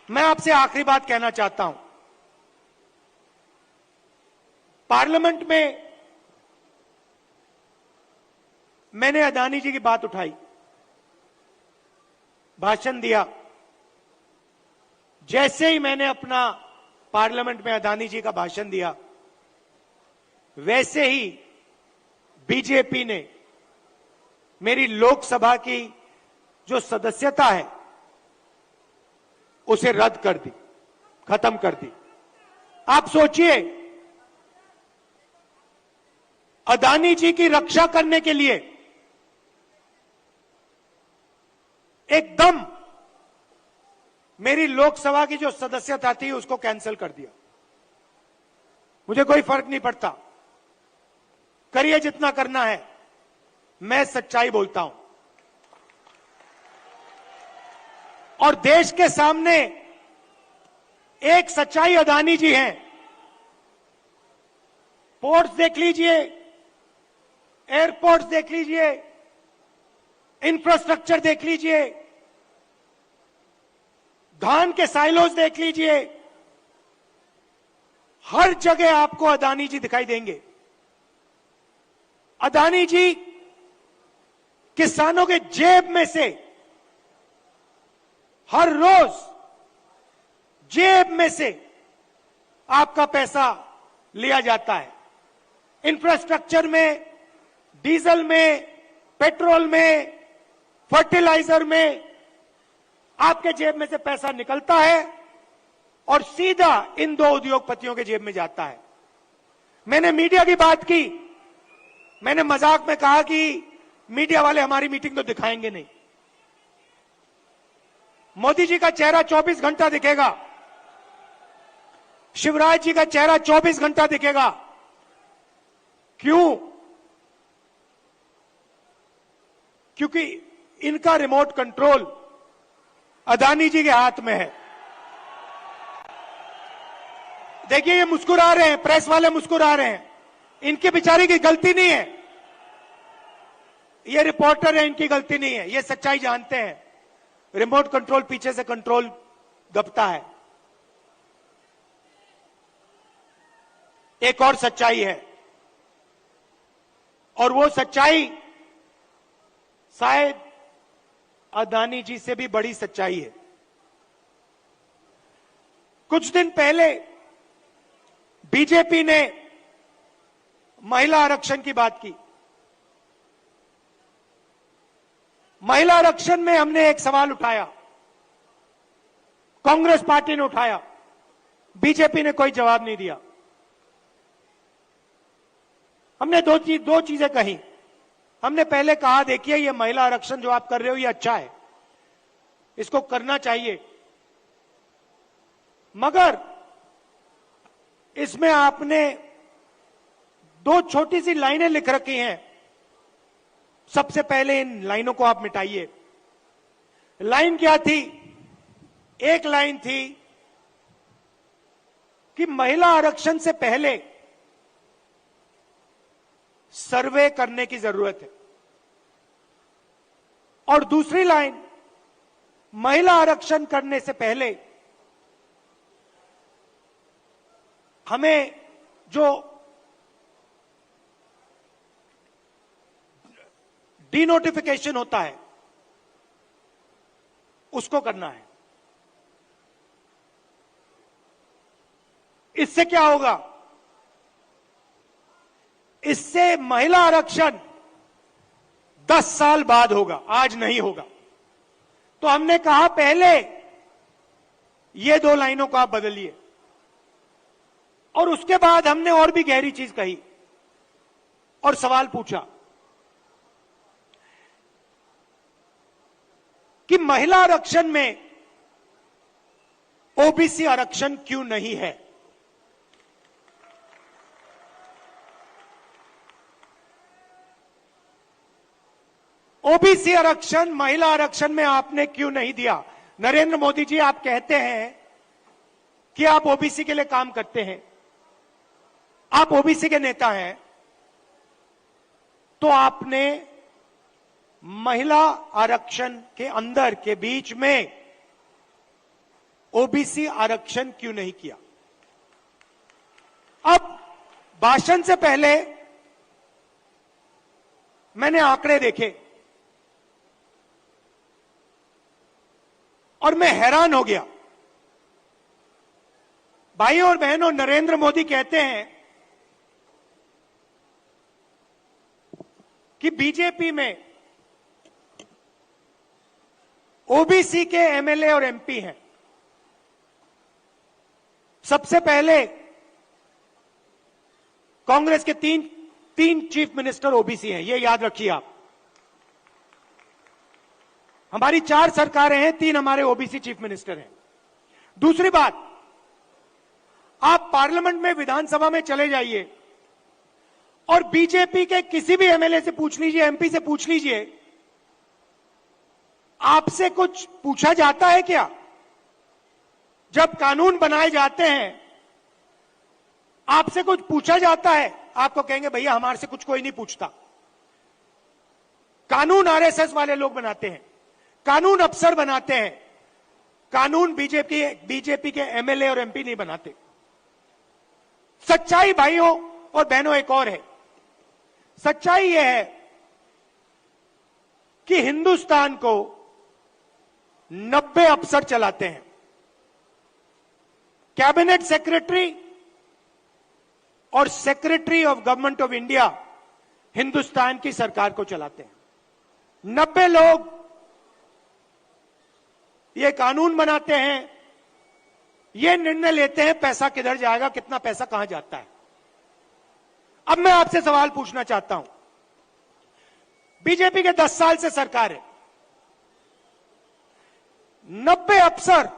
मैं आपसे आखिरी बात कहना चाहता हूं। पार्लियामेंट में मैंने अदानी जी की बात उठाई, भाषण दिया। जैसे ही मैंने अपना पार्लियामेंट में अदानी जी का भाषण दिया, वैसे ही बीजेपी ने मेरी लोकसभा की जो सदस्यता है उसे रद्द कर दी, खत्म कर दी। आप सोचिए, अदानी जी की रक्षा करने के लिए एकदम मेरी लोकसभा की जो सदस्यता थी उसको कैंसिल कर दिया। मुझे कोई फर्क नहीं पड़ता, करिए जितना करना है, मैं सच्चाई बोलता हूं। और देश के सामने एक सच्चाई अदानी जी हैं। पोर्ट्स देख लीजिए, एयरपोर्ट्स देख लीजिए, इंफ्रास्ट्रक्चर देख लीजिए, धान के साइलोज देख लीजिए, हर जगह आपको अदानी जी दिखाई देंगे। अदानी जी किसानों के जेब में से हर रोज जेब में से आपका पैसा लिया जाता है। इंफ्रास्ट्रक्चर में, डीजल में, पेट्रोल में, फर्टिलाइजर में आपके जेब में से पैसा निकलता है और सीधा इन दो उद्योगपतियों के जेब में जाता है। मैंने मीडिया की बात की, मैंने मजाक में कहा कि मीडिया वाले हमारी मीटिंग तो दिखाएंगे नहीं। मोदी जी का चेहरा 24 घंटा दिखेगा, शिवराज जी का चेहरा 24 घंटा दिखेगा। क्यों? क्योंकि इनका रिमोट कंट्रोल अदानी जी के हाथ में है। देखिए, ये मुस्कुरा रहे हैं, प्रेस वाले मुस्कुरा रहे हैं, इनकी बेचारी की गलती नहीं है, ये रिपोर्टर है, इनकी गलती नहीं है, ये सच्चाई जानते हैं। रिमोट कंट्रोल पीछे से कंट्रोल दबता है। एक और सच्चाई है, और वो सच्चाई शायद अदानी जी से भी बड़ी सच्चाई है। कुछ दिन पहले बीजेपी ने महिला आरक्षण की बात की। महिला आरक्षण में हमने एक सवाल उठाया, कांग्रेस पार्टी ने उठाया, बीजेपी ने कोई जवाब नहीं दिया। हमने दो चीजें कही। हमने पहले कहा, देखिए ये महिला आरक्षण जो आप कर रहे हो ये अच्छा है, इसको करना चाहिए, मगर इसमें आपने दो छोटी सी लाइनें लिख रखी हैं, सबसे पहले इन लाइनों को आप मिटाइए। लाइन क्या थी? एक लाइन थी कि महिला आरक्षण से पहले सर्वे करने की जरूरत है, और दूसरी लाइन, महिला आरक्षण करने से पहले हमें जो डीनोटिफिकेशन होता है उसको करना है। इससे क्या होगा? इससे महिला आरक्षण 10 साल बाद होगा, आज नहीं होगा। तो हमने कहा पहले ये दो लाइनों को आप बदलिए, और उसके बाद हमने और भी गहरी चीज कही और सवाल पूछा कि महिला आरक्षण में ओबीसी आरक्षण क्यों नहीं है? ओबीसी आरक्षण महिला आरक्षण में आपने क्यों नहीं दिया? नरेंद्र मोदी जी, आप कहते हैं कि आप ओबीसी के लिए काम करते हैं, आप ओबीसी के नेता हैं, तो आपने महिला आरक्षण के अंदर के बीच में ओबीसी आरक्षण क्यों नहीं किया? अब भाषण से पहले मैंने आंकड़े देखे और मैं हैरान हो गया। भाइयों और बहनों, नरेंद्र मोदी कहते हैं कि बीजेपी में ओबीसी के एमएलए और एमपी हैं। सबसे पहले कांग्रेस के तीन चीफ मिनिस्टर ओबीसी हैं, ये याद रखिए आप। हमारी 4 सरकारें हैं, 3 हमारे ओबीसी चीफ मिनिस्टर हैं। दूसरी बात, आप पार्लियामेंट में, विधानसभा में चले जाइए और बीजेपी के किसी भी एमएलए से पूछ लीजिए, एमपी से पूछ लीजिए, आपसे कुछ पूछा जाता है क्या? जब कानून बनाए जाते हैं आपसे कुछ पूछा जाता है? आपको कहेंगे भैया हमारे से कुछ कोई नहीं पूछता। कानून आरएसएस वाले लोग बनाते हैं, कानून अफसर बनाते हैं, कानून बीजेपी के एमएलए और एमपी नहीं बनाते। सच्चाई भाइयों और बहनों एक और है। सच्चाई यह है कि हिंदुस्तान को 90 अफसर चलाते हैं। कैबिनेट सेक्रेटरी और secretary of government of India Hindustan की सरकार को चलाते हैं। 90 लोग ये कानून बनाते हैं, ये निर्णय लेते हैं पैसा किधर जाएगा, कितना पैसा कहां जाता है। अब मैं आपसे सवाल पूछना चाहता हूं, बीजेपी के 10 साल से सरकार है, 90 अफसर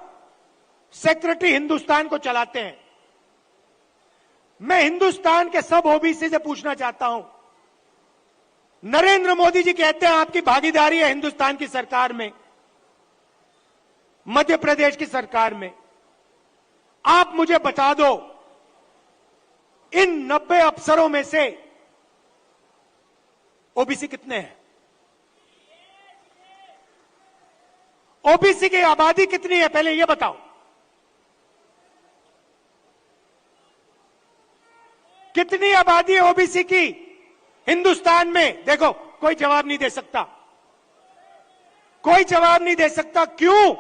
सेक्रेटरी हिंदुस्तान को चलाते हैं। मैं हिंदुस्तान के सब ओबीसी से पूछना चाहता हूं, नरेंद्र मोदी जी कहते हैं आपकी भागीदारी है हिंदुस्तान की सरकार में, मध्य प्रदेश की सरकार में। आप मुझे बता दो, इन 90 अफसरों में से ओबीसी कितने हैं? ओबीसी की आबादी कितनी है पहले यह बताओ। कितनी आबादी है ओबीसी की हिंदुस्तान में? देखो, कोई जवाब नहीं दे सकता, कोई जवाब नहीं दे सकता। क्यों?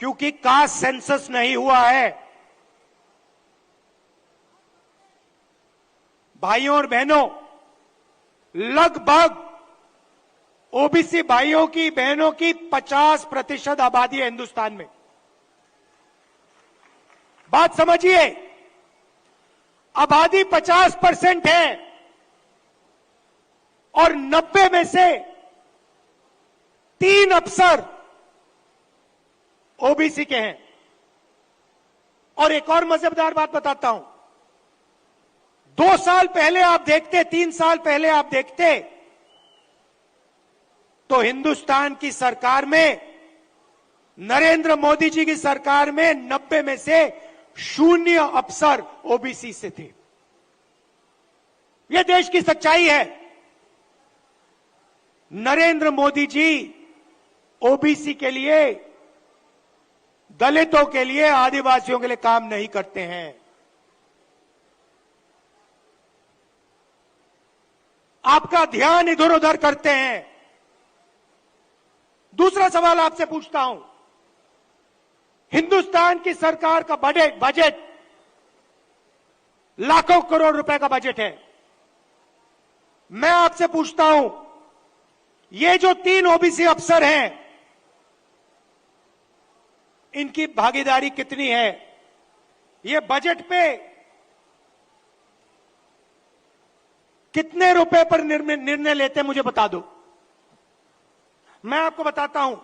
क्योंकि कास्ट सेंसस नहीं हुआ है। भाइयों और बहनों, लगभग ओबीसी भाइयों की बहनों की 50% आबादी है हिंदुस्तान में। बात समझिए, आबादी 50% है और 90 में से 3 अफसर ओबीसी के हैं। और एक और मजेदार बात बताता हूं, 2 साल पहले आप देखते, 3 साल पहले आप देखते तो हिंदुस्तान की सरकार में, नरेंद्र मोदी जी की सरकार में 90 में से 0 अफसर ओबीसी से थे। यह देश की सच्चाई है। नरेंद्र मोदी जी ओबीसी के लिए, दलितों के लिए, आदिवासियों के लिए काम नहीं करते हैं। आपका ध्यान इधर उधर करते हैं। दूसरा सवाल आपसे पूछता हूं, हिंदुस्तान की सरकार का बजट लाखों करोड़ रुपए का बजट है। मैं आपसे पूछता हूं, ये जो 3 ओबीसी अफसर हैं, इनकी भागीदारी कितनी है? ये बजट पे कितने रुपए पर निर्णय लेते हैं मुझे बता दो। मैं आपको बताता हूं,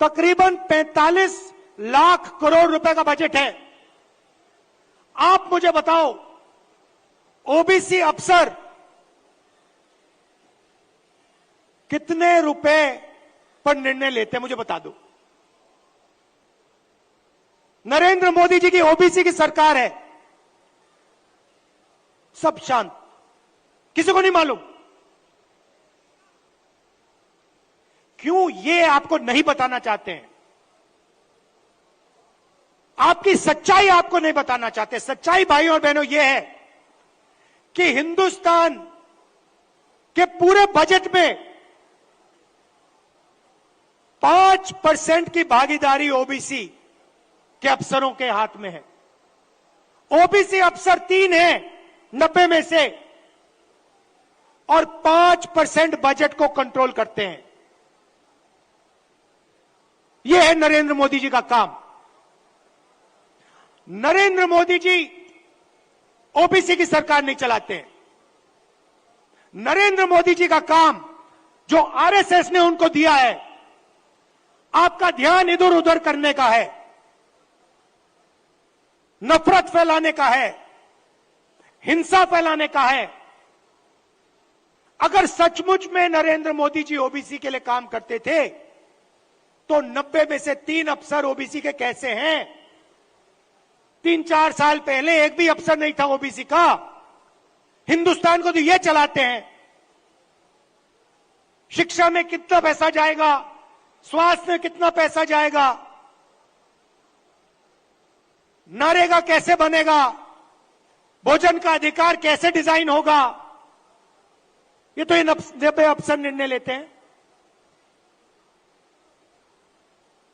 तकरीबन 45 लाख करोड़ रुपए का बजट है। आप मुझे बताओ, ओबीसी अफसर कितने रुपए पर निर्णय लेते हैं मुझे बता दो। नरेंद्र मोदी जी की ओबीसी की सरकार है, सब शांत, किसी को नहीं मालूम। क्यों ये आपको नहीं बताना चाहते हैं? आपकी सच्चाई आपको नहीं बताना चाहते। सच्चाई भाइयों और बहनों ये है कि हिंदुस्तान के पूरे बजट में 5% की भागीदारी ओबीसी के अफसरों के हाथ में है। ओबीसी अफसर 3 हैं 90 में से, और 5% बजट को कंट्रोल करते हैं। यह है नरेंद्र मोदी जी का काम। नरेंद्र मोदी जी ओबीसी की सरकार नहीं चलाते हैं। नरेंद्र मोदी जी का काम जो आरएसएस ने उनको दिया है, आपका ध्यान इधर उधर करने का है, नफरत फैलाने का है, हिंसा फैलाने का है। अगर सचमुच में नरेंद्र मोदी जी ओबीसी के लिए काम करते थे तो 90 में से 3 अफसर ओबीसी के कैसे हैं? 3-4 साल पहले एक भी अफसर नहीं था ओबीसी का। हिंदुस्तान को तो ये चलाते हैं। शिक्षा में कितना पैसा जाएगा, स्वास्थ्य में कितना पैसा जाएगा, नरेगा कैसे बनेगा, भोजन का अधिकार कैसे डिजाइन होगा, ये तो इन अफसर निर्णय लेते हैं।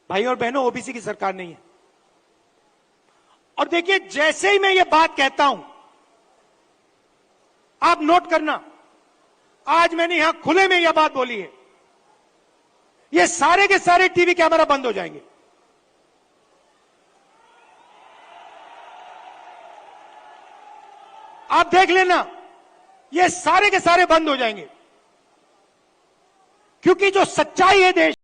भाई और बहनों, ओबीसी की सरकार नहीं है। और देखिए, जैसे ही मैं ये बात कहता हूं, आप नोट करना, आज मैंने यहां खुले में यह बात बोली है, ये सारे के सारे टीवी कैमरा बंद हो जाएंगे। आप देख लेना, ये सारे के सारे बंद हो जाएंगे, क्योंकि जो सच्चाई है देश